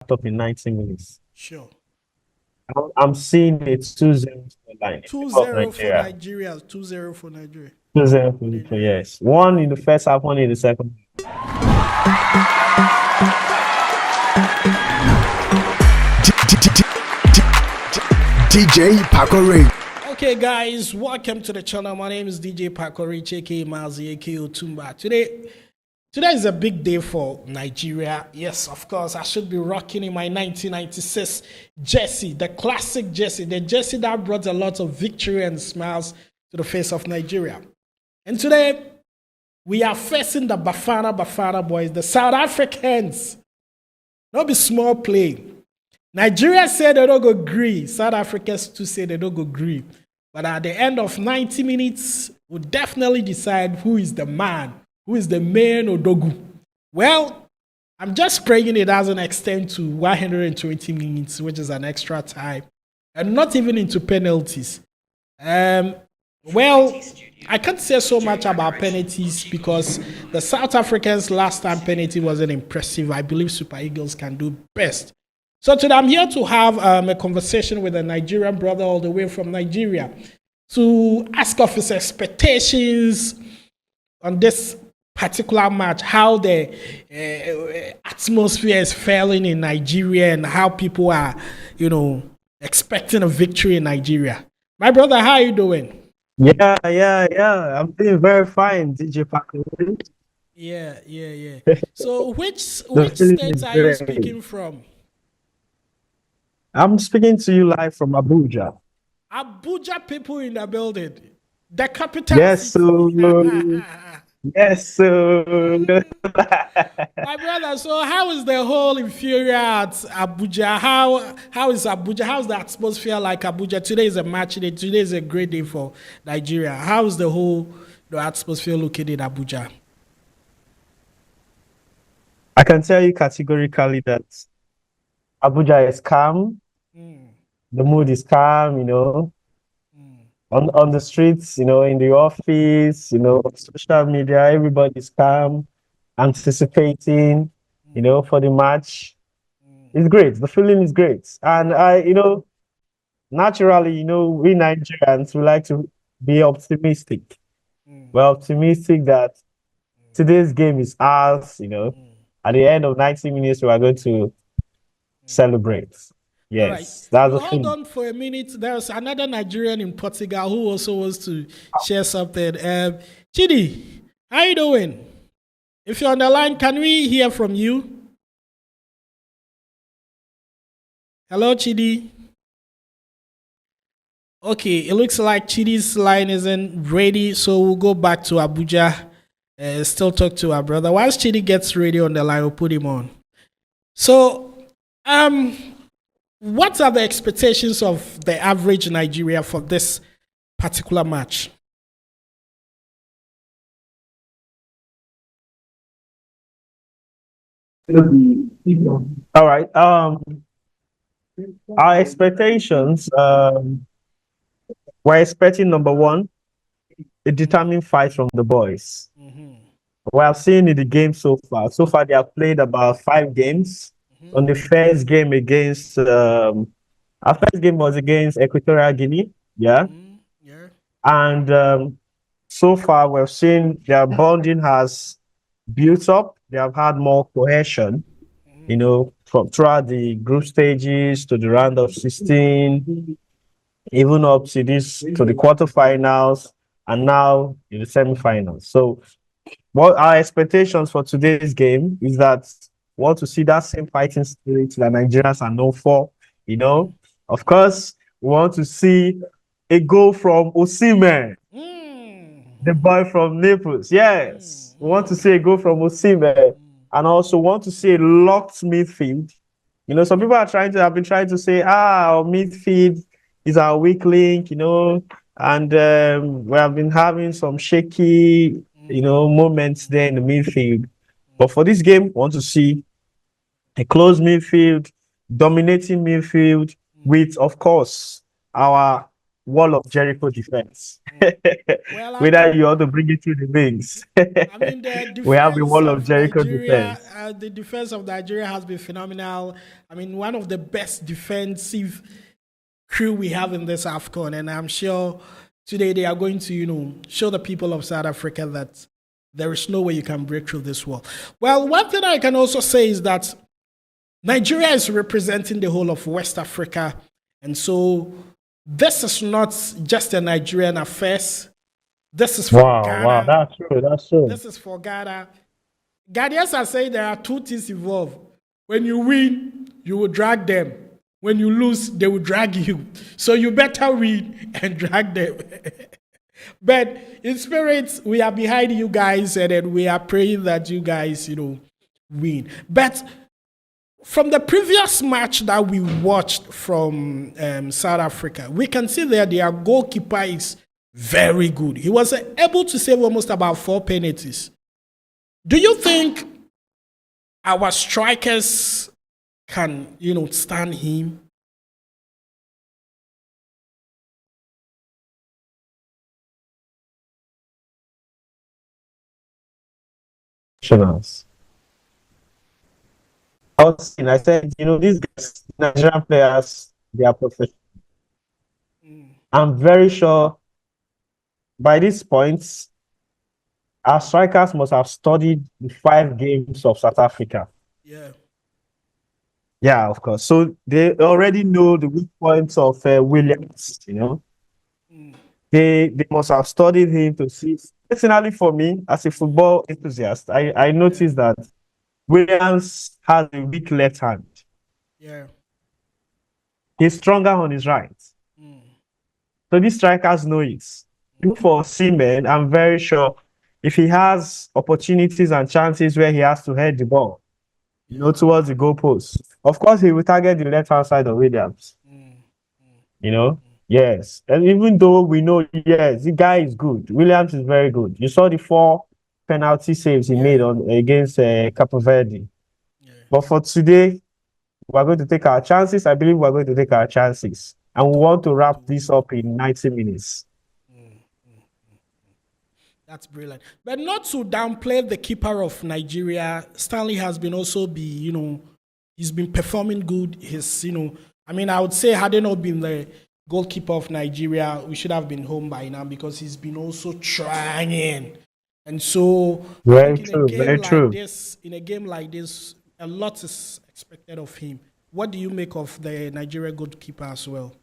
up in 90 minutes. Sure. I'm seeing a 2-0 scoreline in favor of 2-0 for Nigeria. Nigeria. 2-0 for Nigeria. 2-0 For for Nigeria. yes. One in the first half, one in the second. DJ Pakore. Okay, guys, welcome to the channel. My name is DJ Pakore, aka Mazi, aka Otumba. Today is a big day for Nigeria. Yes, of course, I should be rocking in my 1996 jersey, the classic jersey, the jersey that brought a lot of victory and smiles to the face of Nigeria. And today, we are facing the Bafana boys, the South Africans. Not be small play. Nigeria said they don't go agree. South Africans too say they don't go agree. But at the end of 90 minutes, we'll definitely decide who is the man, who is the main Odogu. Well, I'm just praying it doesn't extend to 120 minutes, which is an extra time, and not even into penalties. Well, I can't say so much about penalties because the South Africans' last time penalty wasn't impressive. I believe Super Eagles can do best. So today I'm here to have a conversation with a Nigerian brother all the way from Nigeria to ask of his expectations on this particular match, how the atmosphere is failing in Nigeria and how people are, expecting a victory in Nigeria. My brother, how are you doing? Yeah. I'm feeling very fine, DJ Paco. Yeah. So which The feeling state is are you great. speaking from? I'm speaking to you live from Abuja. Abuja people in the building. The capital Yes, city. yes, sir. My brother, so how is the whole inferior at Abuja? How is Abuja? How's the atmosphere like Abuja? Today is a match day. Today is a great day for Nigeria. How is the atmosphere looking in Abuja? I can tell you categorically that Abuja is calm. The mood is calm, on the streets, in the office, social media, everybody's calm, anticipating, for the match. It's great. The feeling is great. And naturally, we Nigerians, we like to be optimistic. We're optimistic that today's game is ours, At the end of 90 minutes, we are going to celebrate. Yes, all right. that's the Hold thing. on for a minute. There's another Nigerian in Portugal who also wants to share something. Chidi, how you doing? If you're on the line, can we hear from you? Hello, Chidi. Okay, it looks like Chidi's line isn't ready, so we'll go back to Abuja. Still talk to our brother. Once Chidi gets ready on the line, we'll put him on. So, what are the expectations of the average Nigeria for this particular match? All right. Our expectations, we're expecting number one, a determined fight from the boys. We have seen in the game so far. So far, they have played about 5 games. On the first game against, our first game was against Equatorial Guinea. Yeah. And so far, we've seen their bonding has built up. They have had more cohesion, from throughout the group stages to the round of 16, even up to the quarterfinals, and now in the semifinals. So, what our expectations for today's game is that we want to see that same fighting spirit that Nigerians are known for. Of course, we want to see a goal from Osimhen, the boy from Naples. Yes, we want to see a goal from Osimhen, and also want to see a locked midfield. Some people have been trying to say, our midfield is our weak link, and we have been having some shaky, moments there in the midfield. But for this game, we want to see a close midfield, dominating midfield with, of course, our wall of Jericho defense. Well, I Whether mean, you want to bring it through the wings, the we have a defense wall of of Jericho Nigeria, defense. the defense of Nigeria has been phenomenal. I mean, one of the best defensive crew we have in this Afcon, and I'm sure today they are going to, show the people of South Africa that there is no way you can break through this wall. Well, one thing I can also say is that Nigeria is representing the whole of West Africa, and so this is not just a Nigerian affair. This is for Wow, Ghana. that's true, that's true. This is for Ghana. Ghanaians are saying there are two things involved. When you win, you will drag them. When you lose, they will drag you. So you better win and drag them. But in spirit, we are behind you guys, and then we are praying that you guys, win. But from the previous match that we watched from South Africa, we can see that their goalkeeper is very good. He was able to save almost about 4 penalties. Do you think our strikers can, stand him? Professionals. I said, these guys, Nigerian players, they are professional. I'm very sure by this point, our strikers must have studied the 5 games of South Africa. Yeah. Yeah, of course. So they already know the weak points of Williams, They must have studied him to see. Personally, for me, as a football enthusiast, I noticed that Williams has a weak left hand. Yeah. He's stronger on his right. So these strikers know it. For Seaman, I'm very sure if he has opportunities and chances where he has to head the ball, towards the goalpost, of course he will target the left-hand side of Williams. Yes. And even though we know, yes, the guy is good. Williams is very good. You saw the 4 penalty saves he made against Cape Verde. Yeah. But for today, we're going to take our chances. I believe we're going to take our chances. And we want to wrap this up in 90 minutes. That's brilliant. But not to downplay the keeper of Nigeria, Stanley has been he's been performing good. I would say had he not been the goalkeeper of Nigeria, we should have been home by now because he's been also trying. And so very true. In a game like this, a lot is expected of him. What do you make of the Nigeria goalkeeper as well?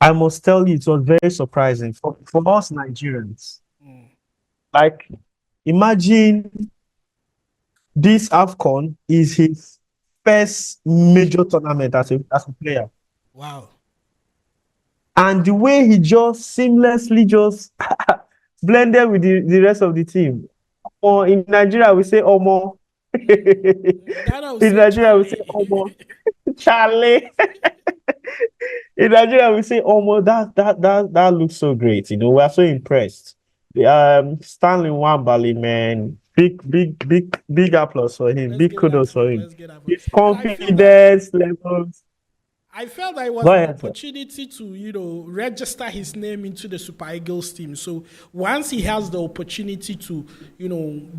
I must tell you, it was very surprising for us Nigerians. Like, imagine this Afcon is his first major tournament as a player. Wow. And the way he just seamlessly blended with the rest of the team. Or in Nigeria, we say Omo. In Nigeria, we say Omo. Charlie. In Nigeria, we say Omo. That looks so great. We are so impressed. Stanley Nwabali, man. Big applause for him. Big kudos for him. His confidence levels. I felt that it was an opportunity to, register his name into the Super Eagles team. So once he has the opportunity to,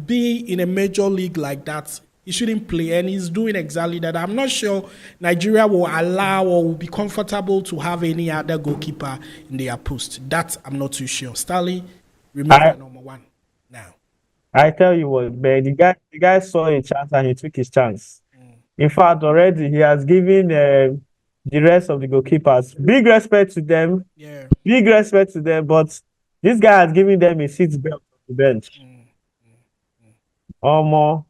be in a major league like that, he shouldn't play. And he's doing exactly that. I'm not sure Nigeria will allow or will be comfortable to have any other goalkeeper in their post. That I'm not too sure. Stanley remains number 1 now. I tell you what, man, the guy saw a chance and he took his chance. In fact, already he has given the rest of the goalkeepers big respect to them. Yeah. Big respect to them, but this guy has given them a seat belt on the bench. Or more.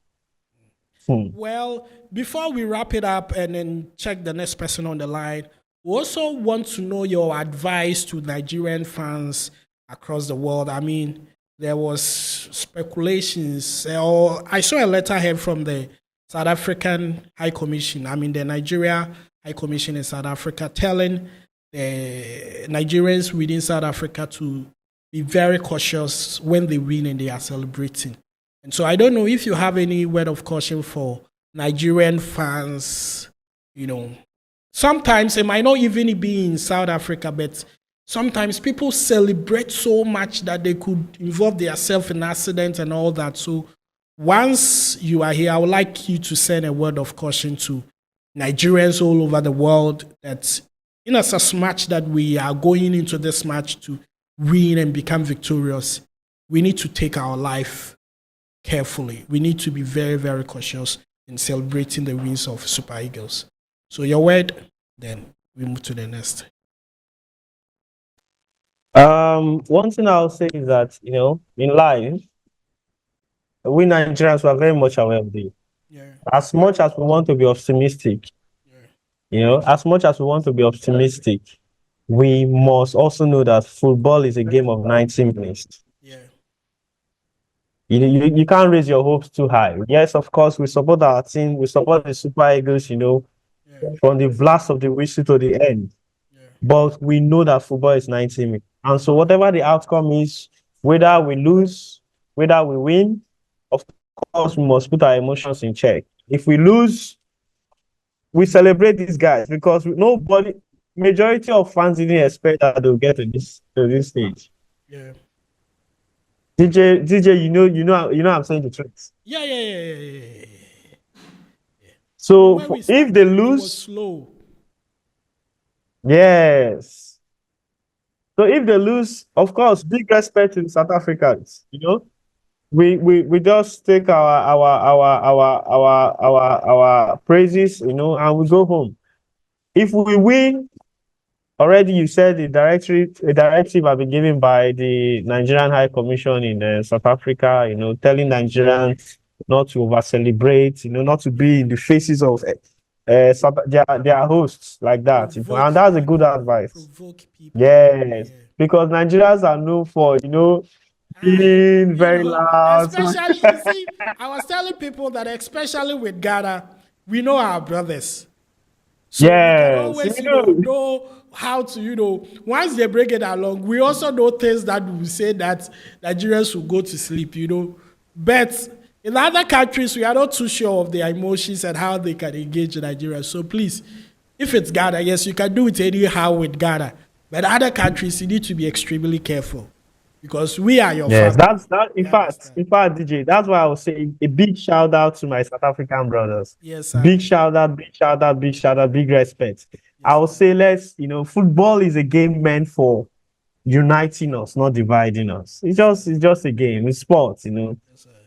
Well, before we wrap it up and then check the next person on the line, we also want to know your advice to Nigerian fans across the world. I mean, there was speculations, or I saw a letterhead from the South African High Commission. I mean, the Nigeria High Commission in South Africa telling the Nigerians within South Africa to be very cautious when they win and they are celebrating. And so I don't know if you have any word of caution for Nigerian fans, sometimes it might not even be in South Africa, but sometimes people celebrate so much that they could involve themselves in accidents and all that. So once you are here, I would like you to send a word of caution to Nigerians all over the world that in as much that we are going into this match to win and become victorious, we need to take our life carefully. We need to be very, very cautious in celebrating the wins of Super Eagles. So your word, then we move to the next. One thing I'll say is that, in life, we Nigerians were very much aware of this. Yeah. As much as we want to be optimistic, as much as we want to be optimistic, we must also know that football is a game of 90 minutes. Yeah. You can't raise your hopes too high. Yes, of course, we support our team. We support the Super Eagles, from the blast of the whistle to the end. Yeah. But we know that football is 90 minutes. And so whatever the outcome is, whether we lose, whether we win, of course, we must put our emotions in check. If we lose, we celebrate these guys because majority of fans didn't expect that they'll get to this stage. Yeah. DJ, I'm saying the truth. Yeah. So When we if they started, it was lose, slow. yes. So if they lose, of course, big respect to the South Africans. We just take our praises, and we go home. If we win, already you said a directive have been given by the Nigerian High Commission in South Africa, telling Nigerians not to over celebrate, not to be in the faces of their hosts like that. And that's a good advice. Provoke people. Yes, Yeah. because Nigerians are known for, being very loud. Especially, you see, I was telling people that especially with Ghana, we know our brothers. So we can always, know how to, once they break it along, we also know things that we say that Nigerians will go to sleep, But in other countries, we are not too sure of their emotions and how they can engage Nigeria. So please, if it's Ghana, yes, you can do it anyhow with Ghana. But other countries, you need to be extremely careful because we are your family. In fact, DJ, that's why I was saying a big shout out to my South African brothers. Yes, sir. Big shout out, big respect. Yes, I will say football is a game meant for uniting us, not dividing us. It's just a game. It's sports, Yes,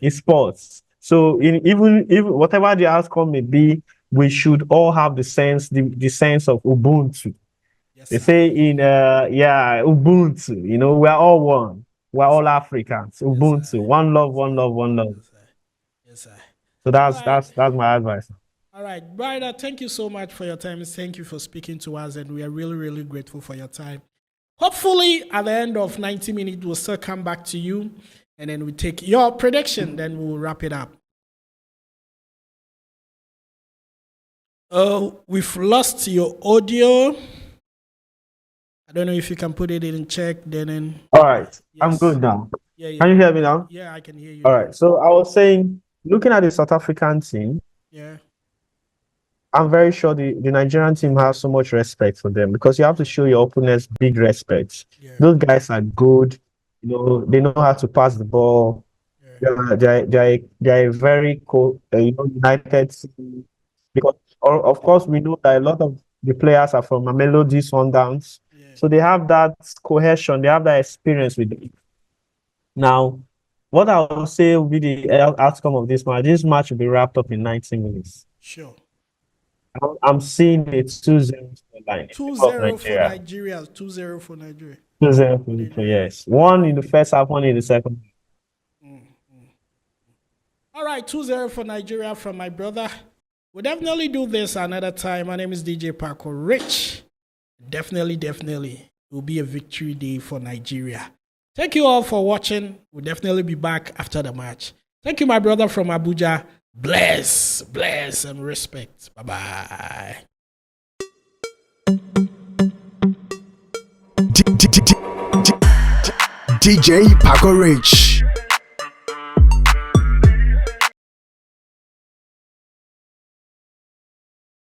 it's sports. So even whatever the outcome may be, we should all have the sense of Ubuntu. Yes, they say Ubuntu, we're all one. We're all Africans. Yes, Ubuntu. One love, one love, one love. Yes, sir. So that's my advice. All right, brother, thank you so much for your time. Thank you for speaking to us, and we are really, really grateful for your time. Hopefully, at the end of 90 minutes, we'll still come back to you, and then we take your prediction, then we'll wrap it up. We've lost your audio. I don't know if you can put it in check. All right, yes. I'm good now. Yeah. Can you hear me now? Yeah, I can hear you. All right. So I was saying, looking at the South African team, I'm very sure the Nigerian team has so much respect for them because you have to show your opponents big respect. Yeah. Those guys are good. They know how to pass the ball. Yeah. They're a very united team. Because of course we know that a lot of the players are from Mamelodi Sundowns. So they have that cohesion, they have that experience with it. Now, what I will say will be the outcome of this match. This match will be wrapped up in 90 minutes. Sure. I'm seeing it 2-0 line. 2-0 for Nigeria. 2-0 for Nigeria. 2-0 for Nigeria, yes. One in the first half, one in the second. All right, 2-0 for Nigeria from my brother. We'll definitely do this another time. My name is DJ Paco Rich. Definitely it will be a victory day for Nigeria. Thank you all for watching. We'll definitely be back after the match. Thank you, my brother from Abuja. Bless, and respect. Bye-bye. DJ Paco Rich.